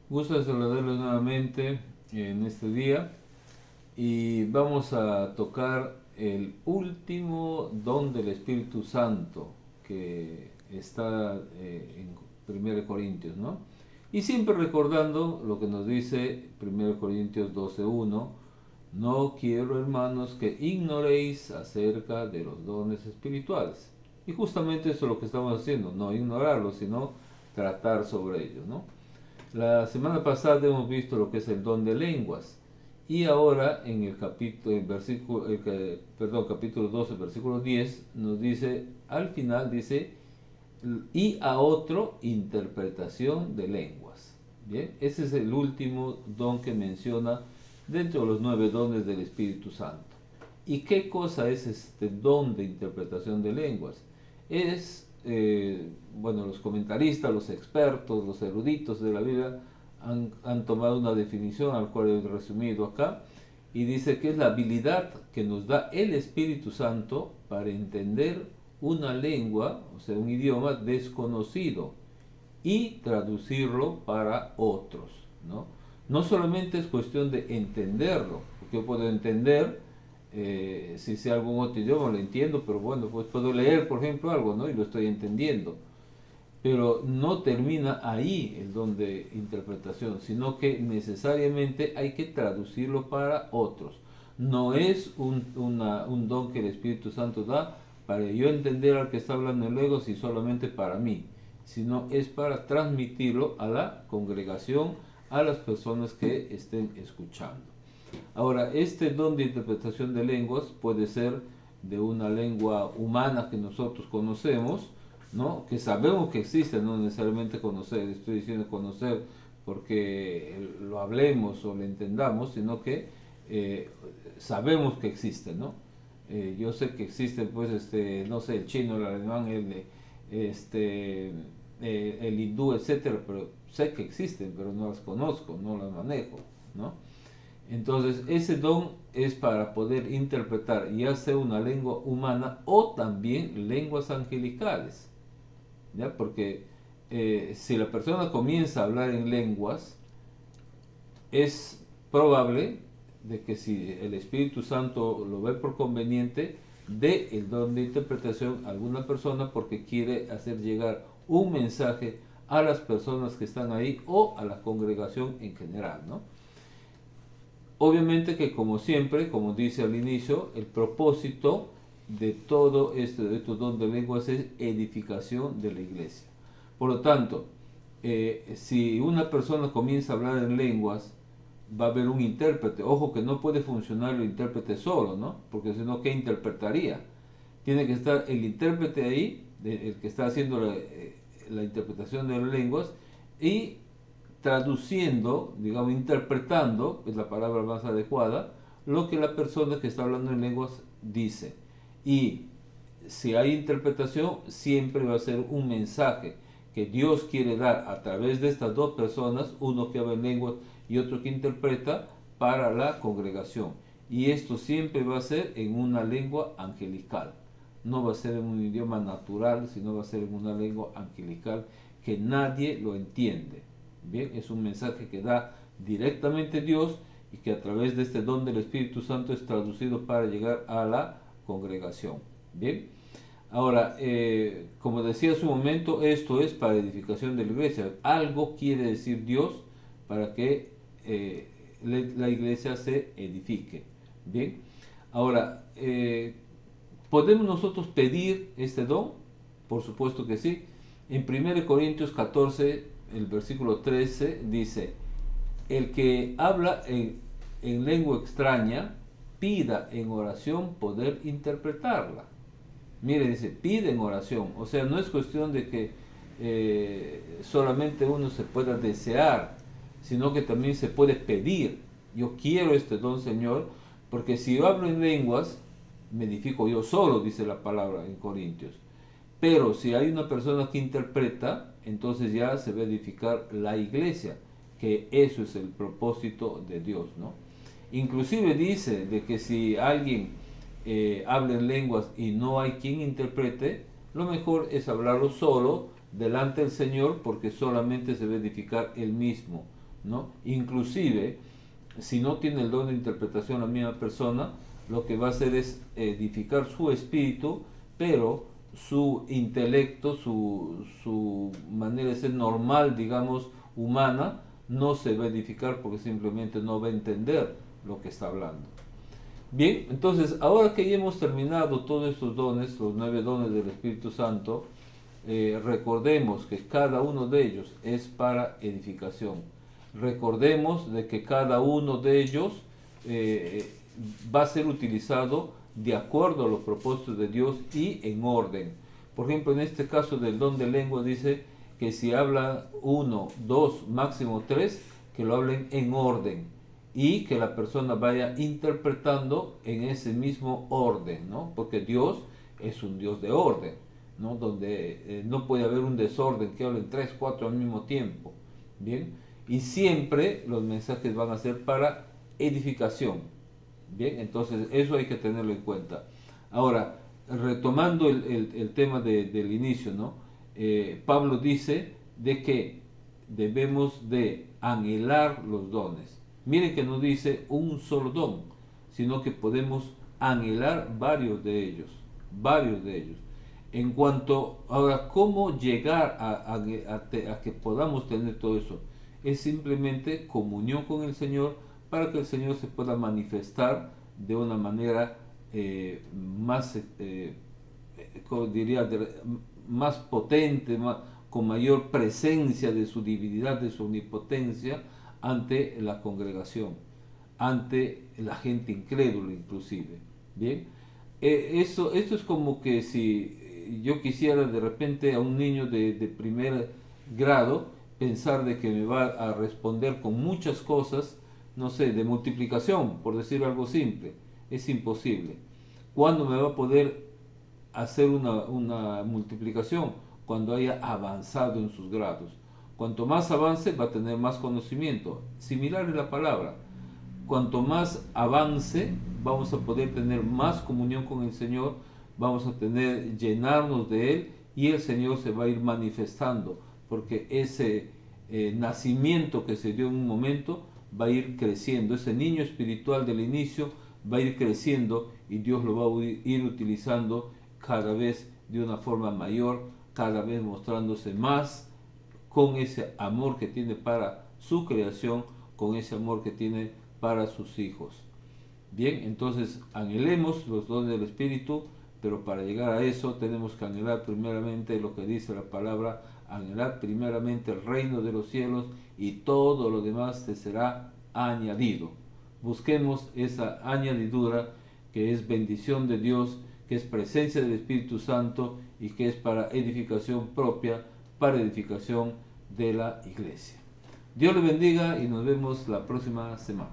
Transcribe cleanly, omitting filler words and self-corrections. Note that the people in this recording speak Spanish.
Gusto saludarlos nuevamente en este día y vamos a tocar el último don del Espíritu Santo que está en 1 Corintios, ¿no? Y siempre recordando lo que nos dice 1 Corintios 12:1: no quiero, hermanos, que ignoréis acerca de los dones espirituales. Y justamente eso es lo que estamos haciendo, no ignorarlos, sino tratar sobre ellos, ¿no? La semana pasada hemos visto lo que es el don de lenguas y ahora en el capítulo 12, versículo 10 nos dice, al final dice, y a otro interpretación de lenguas. Bien, ese es el último don que menciona dentro de los 9 dones del Espíritu Santo. ¿Y qué cosa es este don de interpretación de lenguas? Es los comentaristas, los expertos, los eruditos de la Biblia han tomado una definición al cual he resumido acá y dice que es la habilidad que nos da el Espíritu Santo para entender una lengua, o sea, un idioma desconocido y traducirlo para otros, ¿no? No solamente es cuestión de entenderlo, porque yo puedo entender, si sé algún otro idioma lo entiendo, pero bueno, pues puedo leer, por ejemplo, algo, ¿no? Y lo estoy entendiendo. Pero no termina ahí el don de interpretación, sino que necesariamente hay que traducirlo para otros. No es un don que el Espíritu Santo da para yo entender al que está hablando en lenguas y solamente para mí, sino es para transmitirlo a la congregación, a las personas que estén escuchando. Ahora, este don de interpretación de lenguas puede ser de una lengua humana que nosotros conocemos, ¿no? Que sabemos que existe, no necesariamente conocer, estoy diciendo conocer porque lo hablemos o lo entendamos, sino que sabemos que existe, ¿no? Yo sé que existe, pues, no sé, el chino, el alemán, el hindú, etcétera, pero sé que existen, pero no las conozco, no las manejo, ¿no? Entonces, ese don es para poder interpretar ya sea una lengua humana o también lenguas angelicales, ¿ya? Porque si la persona comienza a hablar en lenguas, es probable de que si el Espíritu Santo lo ve por conveniente, dé el don de interpretación a alguna persona porque quiere hacer llegar un mensaje a las personas que están ahí o a la congregación en general, ¿no? Obviamente que, como siempre, como dice al inicio, el propósito de todo estos don de lenguas es edificación de la iglesia. Por lo tanto, si una persona comienza a hablar en lenguas, va a haber un intérprete. Ojo que no puede funcionar el intérprete solo, ¿no? Porque si no, ¿qué interpretaría? Tiene que estar el intérprete ahí, el que está haciendo la interpretación de las lenguas, y traduciendo, digamos, interpretando, es la palabra más adecuada, lo que la persona que está hablando en lenguas dice. Y si hay interpretación, siempre va a ser un mensaje que Dios quiere dar a través de estas dos personas, uno que habla en lenguas y otro que interpreta, para la congregación. Y esto siempre va a ser en una lengua angelical. No va a ser en un idioma natural, sino va a ser en una lengua angelical que nadie lo entiende. Bien, es un mensaje que da directamente Dios y que a través de este don del Espíritu Santo es traducido para llegar a la congregación. Bien, ahora, como decía hace un momento, esto es para edificación de la iglesia. Algo quiere decir Dios para que la iglesia se edifique. Bien, ahora, ¿podemos nosotros pedir este don? Por supuesto que sí. En 1 Corintios 14, el versículo 13 dice: el que habla en lengua extraña, pida en oración poder interpretarla. Mire, dice, pide en oración. O sea, no es cuestión de que solamente uno se pueda desear, sino que también se puede pedir. Yo quiero este don, Señor, porque si yo hablo en lenguas, me edifico yo solo, dice la palabra en Corintios. Pero si hay una persona que interpreta, entonces ya se va a edificar la iglesia, que eso es el propósito de Dios, ¿no? Inclusive dice de que si alguien habla en lenguas y no hay quien interprete, lo mejor es hablarlo solo delante del Señor, porque solamente se va a edificar él mismo, ¿no? Inclusive, si no tiene el don de interpretación la misma persona, lo que va a hacer es edificar su espíritu, pero su intelecto, su manera de ser normal, digamos, humana, no se va a edificar porque simplemente no va a entender lo que está hablando. Bien, entonces, ahora que ya hemos terminado todos estos dones, los 9 dones del Espíritu Santo, recordemos que cada uno de ellos es para edificación. Recordemos de que cada uno de ellos va a ser utilizado de acuerdo a los propósitos de Dios y en orden. Por ejemplo, en este caso del don de lengua dice que si habla 1, 2, máximo 3, que lo hablen en orden y que la persona vaya interpretando en ese mismo orden, ¿no? Porque Dios es un Dios de orden, ¿no? Donde no puede haber un desorden, que hablen 3, 4 al mismo tiempo, ¿bien? Y siempre los mensajes van a ser para edificación, ¿bien? Entonces eso hay que tenerlo en cuenta. Ahora, retomando el tema del inicio, ¿no? Pablo dice de que debemos de anhelar los dones. Miren que no dice un solo don, sino que podemos anhelar varios de ellos, varios de ellos. En cuanto, ahora, ¿cómo llegar a que podamos tener todo eso? Es simplemente comunión con el Señor para que el Señor se pueda manifestar de una manera más, diría, más potente, con mayor presencia de su divinidad, de su omnipotencia ante la congregación, ante la gente incrédula inclusive. Bien, esto es como que si yo quisiera de repente a un niño de primer grado pensar de que me va a responder con muchas cosas, no sé, de multiplicación, por decir algo simple. Es imposible. ¿Cuándo me va a poder hacer una multiplicación? Cuando haya avanzado en sus grados. Cuanto más avance, va a tener más conocimiento. Similar es la palabra. Cuanto más avance, vamos a poder tener más comunión con el Señor, vamos a llenarnos de Él y el Señor se va a ir manifestando, porque ese nacimiento que se dio en un momento va a ir creciendo. Ese niño espiritual del inicio va a ir creciendo y Dios lo va a ir utilizando cada vez de una forma mayor, cada vez mostrándose más con ese amor que tiene para su creación, con ese amor que tiene para sus hijos. Bien, entonces anhelemos los dones del Espíritu, pero para llegar a eso tenemos que anhelar primeramente lo que dice la palabra, anhelar primeramente el reino de los cielos y todo lo demás te será añadido. Busquemos esa añadidura que es bendición de Dios, que es presencia del Espíritu Santo y que es para edificación propia, para edificación de la iglesia. Dios le bendiga y nos vemos la próxima semana.